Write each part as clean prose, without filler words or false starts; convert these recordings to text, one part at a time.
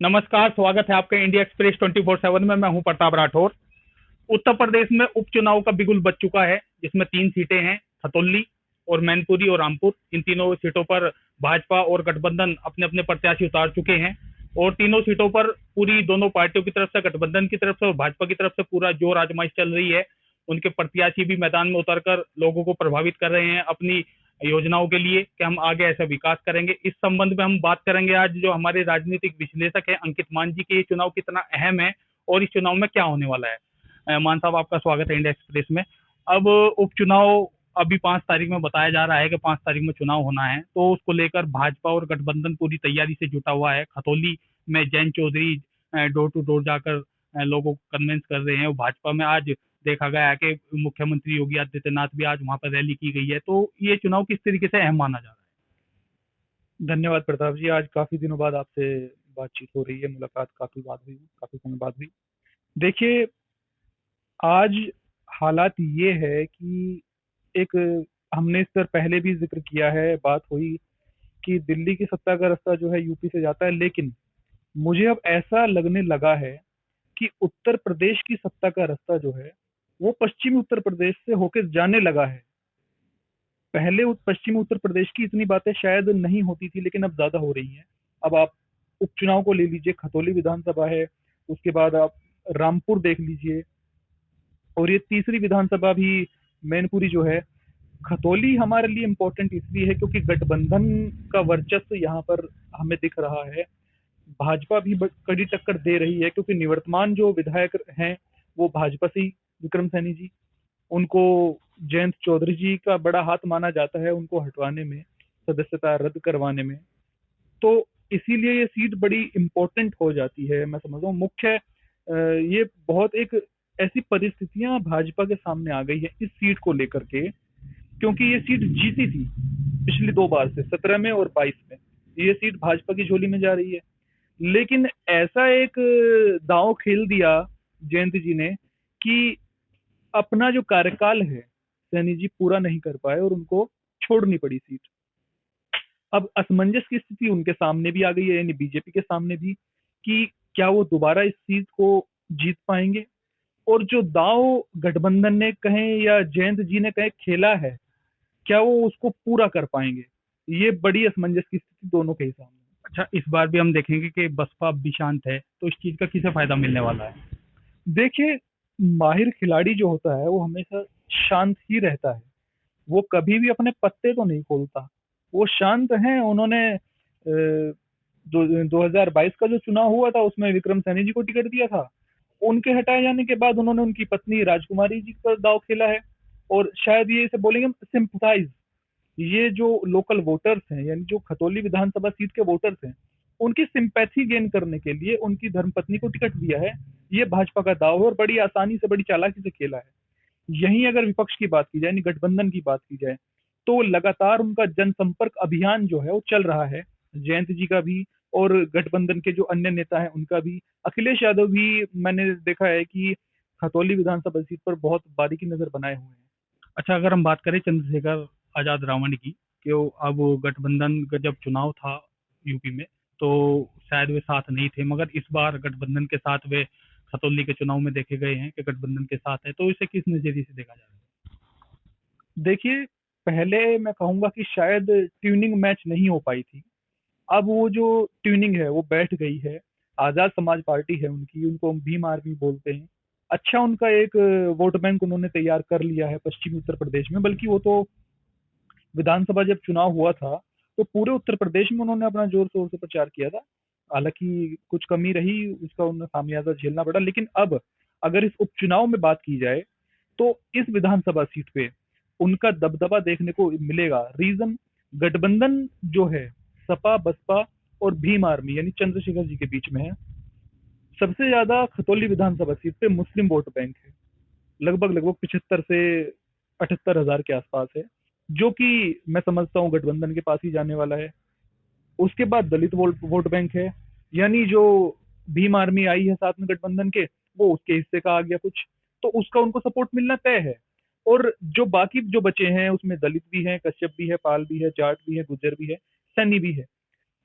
नमस्कार, स्वागत है आपका इंडिया एक्सप्रेस 24/7 में। मैं हूं प्रताप राठौर। उत्तर प्रदेश में उपचुनाव का बिगुल बज चुका है, जिसमें 3 सीटें हैं, खतौली और मैनपुरी और रामपुर। इन तीनों सीटों पर भाजपा और गठबंधन अपने-अपने प्रत्याशी उतार चुके हैं और तीनों सीटों पर पूरी दोनों पार्टियों की तरफ से, गठबंधन की तरफ से और भाजपा की तरफ से पूरा जोर आजमाइश चल रही है। उनके प्रत्याशी भी मैदान में उतरकर लोगों को प्रभावित कर रहे हैं अपनी योजनाओं के लिए कि हम आगे ऐसा विकास करेंगे। इस संबंध में हम बात करेंगे आज, जो हमारे राजनीतिक विश्लेषक हैं अंकित मान जी, के ये चुनाव कितना अहम है और इस चुनाव में क्या होने वाला है। मान साहब, आपका स्वागत है इंडिया एक्सप्रेस में। अब उपचुनाव अभी 5 तारीख में बताया जा रहा है कि 5 तारीख में चुनाव होना है, तो उसको लेकर भाजपा और गठबंधन पूरी तैयारी से जुटा हुआ है। खतौली में Jain Chaudhary door to door जाकर लोगों को कन्विंस कर रहे हैं और भाजपा में आज देखा गया है कि मुख्यमंत्री योगी आदित्यनाथ भी आज वहां पर रैली की गई है। तो ये चुनाव किस तरीके से अहम माना जा रहा धन्यवाद प्रताप जी। आज काफी दिनों बाद आपसे बातचीत हो रही है, मुलाकात काफी बाद हुई, काफी समय बाद हुई। देखिए, आज हालात ये है कि एक हमने इस पर पहले भी जिक्र किया है, बात हुई कि दिल्ली की सत्ता का रास्ता जो है यूपी से जाता है, लेकिन मुझे अब ऐसा लगने लगा है कि उत्तर प्रदेश की सत्ता का रास्ता जो है वो पश्चिमी उत्तर प्रदेश से होकर जाने लगा है। पहले पश्चिमी उत्तर प्रदेश की इतनी बातें शायद नहीं होती थी, लेकिन अब ज्यादा हो रही हैं। अब आप उपचुनाव को ले लीजिए, खतौली विधानसभा है, उसके बाद आप रामपुर देख लीजिए, और ये तीसरी विधानसभा भी मैनपुरी जो है। खतौली हमारे लिए इम्पोर्टेंट इसलिए है क्योंकि गठबंधन का वर्चस्व यहाँ पर हमें दिख रहा है। भाजपा भी कड़ी टक्कर दे रही है क्योंकि निवर्तमान जो विधायक हैं वो भाजपा से ही, विक्रम सैनी जी, उनको जयंत चौधरी जी का बड़ा हाथ माना जाता है उनको हटवाने में, सदस्यता रद्द करवाने में। तो इसीलिए ये सीट बड़ी इम्पोर्टेंट हो जाती है। मैं समझ रहा हूँ मुख्य ये बहुत एक ऐसी परिस्थितियां भाजपा के सामने आ गई है इस सीट को लेकर के, क्योंकि ये सीट जीती थी पिछली 2 बार से, 17 में और 22 में। ये सीट भाजपा की झोली में जा रही है, लेकिन ऐसा एक दांव खेल दिया जयंत जी ने कि अपना जो कार्यकाल है सैनी जी पूरा नहीं कर पाए और उनको छोड़नी पड़ी सीट। अब असमंजस की स्थिति उनके सामने भी आ गई है, यानी बीजेपी के सामने भी, कि क्या वो दोबारा इस सीट को जीत पाएंगे, और जो दांव गठबंधन ने कहे या जयंत जी ने कहे खेला है, क्या वो उसको पूरा कर पाएंगे। ये बड़ी असमंजस की स्थिति दोनों के ही सामने है। है। अच्छा, इस बार भी हम देखेंगे कि बसपा अब भी शांत है, तो इस चीज का किसे फायदा मिलने वाला है। देखिए, माहिर खिलाड़ी जो होता है वो हमेशा शांत ही रहता है, वो कभी भी अपने पत्ते तो नहीं खोलता। वो शांत हैं। उन्होंने 2022 का जो चुनाव हुआ था उसमें विक्रम सैनी जी को टिकट दिया था। उनके हटाए जाने के बाद उन्होंने उनकी पत्नी राजकुमारी जी पर दाव खेला है, और शायद ये इसे बोलेंगे सिंपथाइज, ये जो लोकल वोटर्स हैं, यानी जो खतौली विधानसभा सीट के वोटर्स हैं, उनकी सिंपैथी गेन करने के लिए उनकी धर्मपत्नी को टिकट दिया है। ये भाजपा का दाव है और बड़ी आसानी से, बड़ी चालाकी से खेला है। यहीं अगर विपक्ष की बात की जाए, यानी गठबंधन की बात की जाए, तो लगातार उनका जनसंपर्क अभियान जो है वो चल रहा है, जयंत जी का भी और गठबंधन के जो अन्य नेता हैं उनका भी। अखिलेश यादव भी मैंने देखा है कि खतौली विधानसभा सीट पर बहुत बारीकी नजर बनाए हुए हैं। अच्छा, अगर हम बात करें चंद्रशेखर आजाद रावण की, कि अब गठबंधन का जब चुनाव था यूपी में, तो शायद वे साथ नहीं थे, मगर इस बार गठबंधन के साथ वे खतौली के चुनाव में देखे गए हैं कि गठबंधन के साथ है। तो इसे किस नजरिए से देखा जा रहा देखिए, पहले मैं कहूंगा कि शायद ट्यूनिंग मैच नहीं हो पाई थी। अब वो जो ट्यूनिंग है वो बैठ गई है। आजाद समाज पार्टी है उनकी, उनको हम भीम आर्मी बोलते हैं। अच्छा, उनका एक वोट बैंक उन्होंने तैयार कर लिया है पश्चिमी उत्तर प्रदेश में। बल्कि वो तो विधानसभा जब चुनाव हुआ था तो पूरे उत्तर प्रदेश में उन्होंने अपना जोर शोर से प्रचार किया था। हालांकि कुछ कमी रही, उसका उन्हें खामियाजा झेलना पड़ा। लेकिन अब अगर इस उपचुनाव में बात की जाए तो इस विधानसभा सीट पे उनका दबदबा देखने को मिलेगा। रीजन, गठबंधन जो है सपा बसपा और भीम आर्मी यानी चंद्रशेखर जी के बीच में है। सबसे ज्यादा खतौली विधानसभा सीट पे मुस्लिम वोट बैंक है, लगभग लगभग 75 से 78 हजार के आसपास है, जो कि मैं समझता हूँ गठबंधन के पास ही जाने वाला है। उसके बाद दलित वोट बैंक है, यानी जो भीम आर्मी आई है साथ में गठबंधन के, वो उसके हिस्से का आ गया कुछ, तो उसका उनको सपोर्ट मिलना तय है। और जो बाकी जो बचे हैं उसमें दलित भी हैं, कश्यप भी है, पाल भी है, जाट भी है, गुज्जर भी है, सैनी भी है।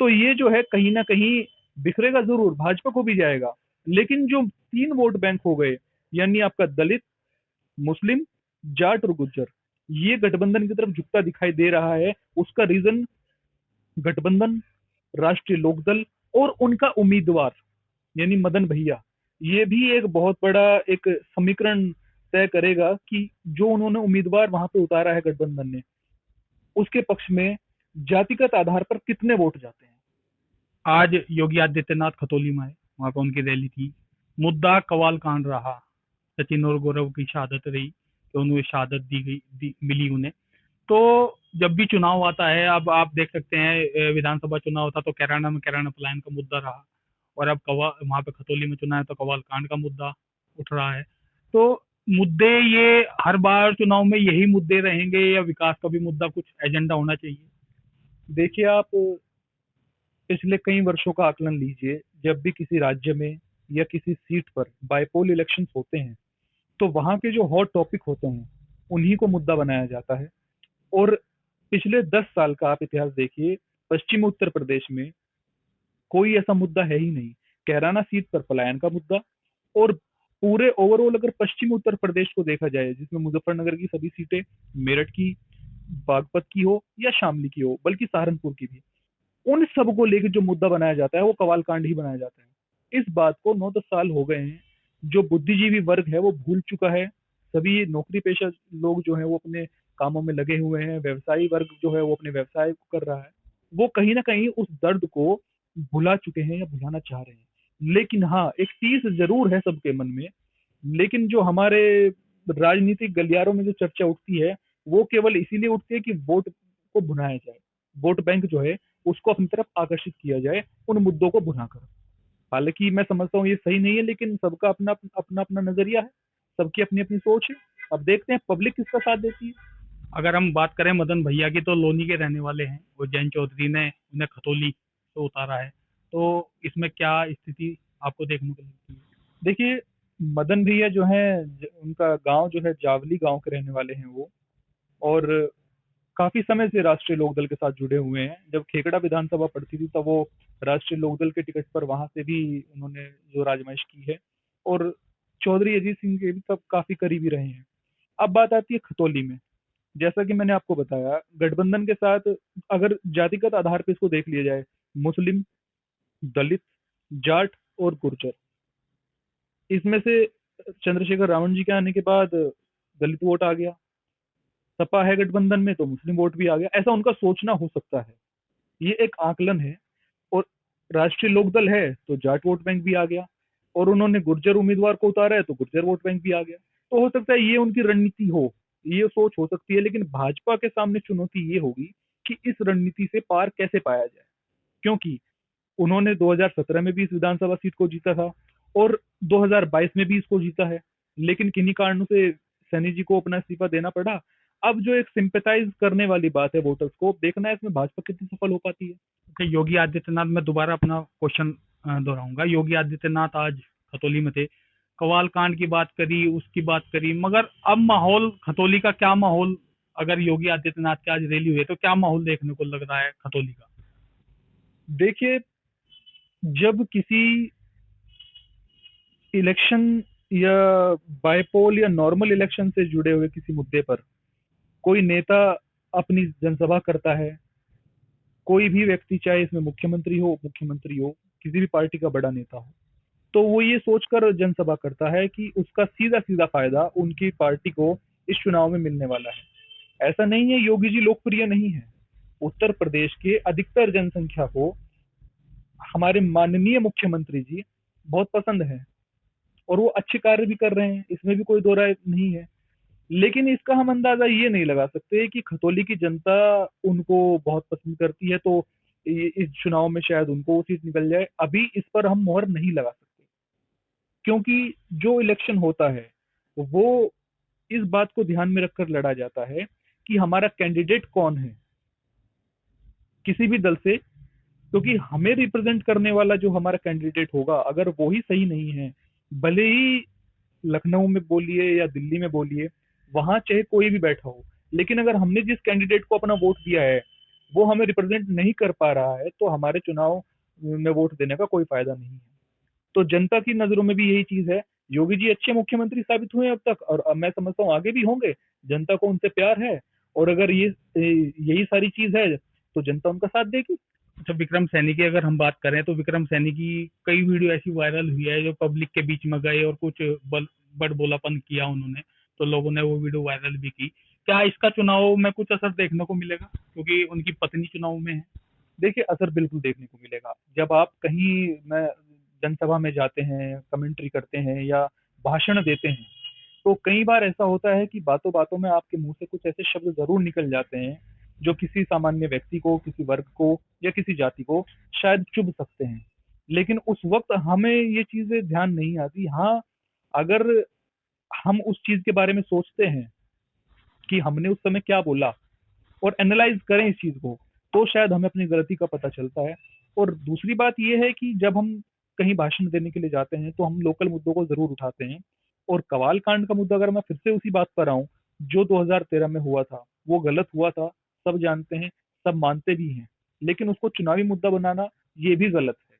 तो ये जो है कहीं ना कहीं बिखरेगा जरूर, भाजपा को भी जाएगा, लेकिन जो 3 वोट बैंक हो गए, यानी आपका दलित, मुस्लिम, जाट और गुज्जर, ये गठबंधन की तरफ झुकता दिखाई दे रहा है। उसका रीजन गठबंधन, राष्ट्रीय लोकदल और उनका उम्मीदवार यानी मदन भैया, ये भी एक बहुत बड़ा एक समीकरण तय करेगा कि जो उन्होंने उम्मीदवार वहां पे उतारा है गठबंधन ने, उसके पक्ष में जातिगत आधार पर कितने वोट जाते हैं। आज योगी आदित्यनाथ खतौली में है, वहां पर उनकी रैली थी। मुद्दा कवाल कांड रहा, सचिन और गौरव की शहादत रही कि उन्हें शहादत मिली उन्हें। तो जब भी चुनाव आता है, अब आप देख सकते हैं विधानसभा चुनाव था तो कैराना में कैराना पलायन का मुद्दा रहा, और अब कवा वहां पे खतौली में चुनाव है तो कवाल कांड का मुद्दा उठ रहा है। तो मुद्दे ये हर बार चुनाव में यही मुद्दे रहेंगे या विकास का भी मुद्दा कुछ एजेंडा होना चाहिए? देखिए, आप पिछले कई वर्षों का आकलन लीजिए, जब भी किसी राज्य में या किसी सीट पर बाईपोल इलेक्शंस होते हैं, तो वहां के जो हॉट टॉपिक होते हैं उन्हीं को मुद्दा बनाया जाता है। और पिछले 10 साल का आप इतिहास देखिए, पश्चिमी उत्तर प्रदेश में कोई ऐसा मुद्दा है ही नहीं। कैराना सीट पर पलायन का मुद्दा, और पूरे ओवरऑल अगर पश्चिमी उत्तर प्रदेश को देखा जाए, जिसमें मुजफ्फरनगर की सभी सीटें, मेरठ की, बागपत की हो या शामली की हो, बल्कि सहारनपुर की भी, उन सब को लेकर जो मुद्दा बनाया जाता है वो कवाल कांड ही बनाया जाता है। इस बात को 9-10 साल हो गए हैं। जो बुद्धिजीवी वर्ग है वो भूल चुका है। सभी नौकरी पेशा लोग जो है वो अपने कामों में लगे हुए हैं। व्यवसायी वर्ग जो है वो अपने व्यवसाय को कर रहा है। वो कहीं ना कहीं उस दर्द को भुला चुके हैं या भुलाना चाह रहे हैं। लेकिन हाँ, एक टीस जरूर है सबके मन में। लेकिन जो हमारे राजनीतिक गलियारों में जो चर्चा उठती है, वो केवल इसीलिए उठती है कि वोट को भुनाया जाए, वोट बैंक जो है उसको अपनी तरफ आकर्षित किया जाए उन मुद्दों को भुनाकर। हालांकि मैं समझता हूँ ये सही नहीं है, लेकिन सबका अपना अपना अपना नजरिया है, सबकी अपनी अपनी सोच है। अब देखते हैं पब्लिक किसका साथ देती है। अगर हम बात करें मदन भैया की, तो लोनी के रहने वाले हैं, और जैन चौधरी ने उन्हें खतौली से उतारा है। तो इसमें क्या स्थिति आपको देखने को मिलती है? देखिए, मदन भैया जो है, उनका गांव जो है जावली गांव के रहने वाले हैं वो, और काफी समय से राष्ट्रीय लोकदल के साथ जुड़े हुए हैं। जब खेकड़ा विधानसभा पड़ती थी तब वो राष्ट्रीय लोकदल के टिकट पर वहां से भी उन्होंने जो राजमाइश की है, और चौधरी अजीत सिंह के भी तब काफी करीबी रहे हैं। अब बात आती है खतौली में। जैसा कि मैंने आपको बताया, गठबंधन के साथ अगर जातिगत आधार पर इसको देख लिया जाए, मुस्लिम, दलित, जाट और गुर्जर, इसमें से चंद्रशेखर रावण जी के आने के बाद दलित वोट आ गया। सपा है गठबंधन में तो मुस्लिम वोट भी आ गया। ऐसा उनका सोचना हो सकता है, ये एक आकलन है। और राष्ट्रीय लोकदल है तो जाट वोट बैंक भी आ गया, और उन्होंने गुर्जर उम्मीदवार को उतारा है तो गुर्जर वोट बैंक भी आ गया। तो हो सकता है ये उनकी रणनीति हो, ये सोच हो सकती है। लेकिन भाजपा के सामने चुनौती ये होगी कि इस रणनीति से पार कैसे पाया जाए, क्योंकि उन्होंने 2017 में भी इस विधानसभा सीट को जीता था और 2022 में भी इसको जीता है, लेकिन किन्हीं कारणों से सैनी जी को अपना इस्तीफा देना पड़ा। अब जो एक सिंपैथाइज करने वाली बात है वोटर्स को, देखना है इसमें भाजपा कितनी सफल हो पाती है। कि योगी आदित्यनाथ, मैं दोबारा अपना क्वेश्चन दोहराऊंगा। योगी आदित्यनाथ आज खतौली में थे, कवाल कांड की बात करी, उसकी बात करी, मगर अब माहौल खतौली का क्या माहौल, अगर योगी आदित्यनाथ की आज रैली हुई है तो क्या माहौल देखने को लग रहा है खतौली का? देखिए, जब किसी इलेक्शन या बाईपोल या नॉर्मल इलेक्शन से जुड़े हुए किसी मुद्दे पर कोई नेता अपनी जनसभा करता है, कोई भी व्यक्ति, चाहे इसमें मुख्यमंत्री हो, उप मुख्यमंत्री हो, किसी भी पार्टी का बड़ा नेता हो, तो वो ये सोचकर जनसभा करता है कि उसका सीधा सीधा फायदा उनकी पार्टी को इस चुनाव में मिलने वाला है। ऐसा नहीं है योगी जी लोकप्रिय नहीं है। उत्तर प्रदेश के अधिकतर जनसंख्या को हमारे माननीय मुख्यमंत्री जी बहुत पसंद है, और वो अच्छे कार्य भी कर रहे हैं, इसमें भी कोई दो राय नहीं है। लेकिन इसका हम अंदाजा ये नहीं लगा सकते कि खतौली की जनता उनको बहुत पसंद करती है तो इस चुनाव में शायद उनको वो सीट निकल जाए। अभी इस पर हम मोहर नहीं लगा सकते, क्योंकि जो इलेक्शन होता है वो इस बात को ध्यान में रखकर लड़ा जाता है कि हमारा कैंडिडेट कौन है किसी भी दल से। क्योंकि हमें रिप्रेजेंट करने वाला जो हमारा कैंडिडेट होगा, अगर वो ही सही नहीं है, भले ही लखनऊ में बोलिए या दिल्ली में बोलिए, वहां चाहे कोई भी बैठा हो, लेकिन अगर हमने जिस कैंडिडेट को अपना वोट दिया है वो हमें रिप्रेजेंट नहीं कर पा रहा है, तो हमारे चुनाव में वोट देने का कोई फायदा नहीं है। तो जनता की नजरों में भी यही चीज है। योगी जी अच्छे मुख्यमंत्री साबित हुए अब तक, और अब मैं समझता हूँ आगे भी होंगे। जनता को उनसे प्यार है, और अगर यही सारी चीज है तो जनता उनका साथ देगी। अच्छा, विक्रम सैनी की अगर हम बात करें तो विक्रम सैनी की कई वीडियो ऐसी वायरल हुई है जो पब्लिक के बीच में गए और कुछ बड़बोलापन किया उन्होंने, तो लोगों ने वो वीडियो वायरल भी की। क्या इसका चुनाव में कुछ असर देखने को मिलेगा, क्योंकि उनकी पत्नी चुनाव में है? देखिए, असर बिल्कुल देखने को मिलेगा। जब आप कहीं मैं जनसभा में जाते हैं, कमेंट्री करते हैं या भाषण देते हैं, तो कई बार ऐसा होता है कि बातों बातों में आपके मुंह से कुछ ऐसे शब्द जरूर निकल जाते हैं जो किसी सामान्य व्यक्ति को, किसी वर्ग को या किसी जाति को शायद चुभ सकते हैं। लेकिन उस वक्त हमें ये चीजें ध्यान नहीं आती। हाँ, अगर हम उस चीज के बारे में सोचते हैं कि हमने उस समय क्या बोला और एनालाइज करें इस चीज को, तो शायद हमें अपनी गलती का पता चलता है। और दूसरी बात यह है कि जब हम कहीं भाषण देने के लिए जाते हैं तो हम लोकल मुद्दों को जरूर उठाते हैं। और कवाल कांड का मुद्दा, अगर मैं फिर से उसी बात पर आऊं, जो 2013 में हुआ था वो गलत हुआ था, सब जानते हैं, सब मानते भी हैं। लेकिन उसको चुनावी मुद्दा बनाना ये भी गलत है।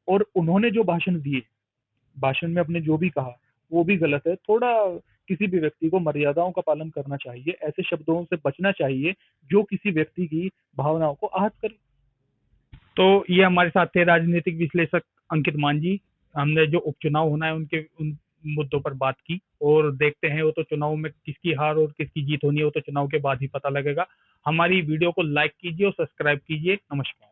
और उन्होंने जो भाषण दिए, भाषण में अपने जो भी कहा, वो भी गलत है। थोड़ा किसी भी व्यक्ति को मर्यादाओं का पालन करना चाहिए, ऐसे शब्दों से बचना चाहिए जो किसी व्यक्ति की भावनाओं को आहत करे। तो ये हमारे साथ थे राजनीतिक विश्लेषक अंकित मान जी। हमने जो उपचुनाव होना है उनके उन मुद्दों पर बात की, और देखते हैं वो तो चुनाव में किसकी हार और किसकी जीत होनी है वो तो चुनाव के बाद ही पता लगेगा। हमारी वीडियो को लाइक कीजिए और सब्सक्राइब कीजिए। नमस्कार।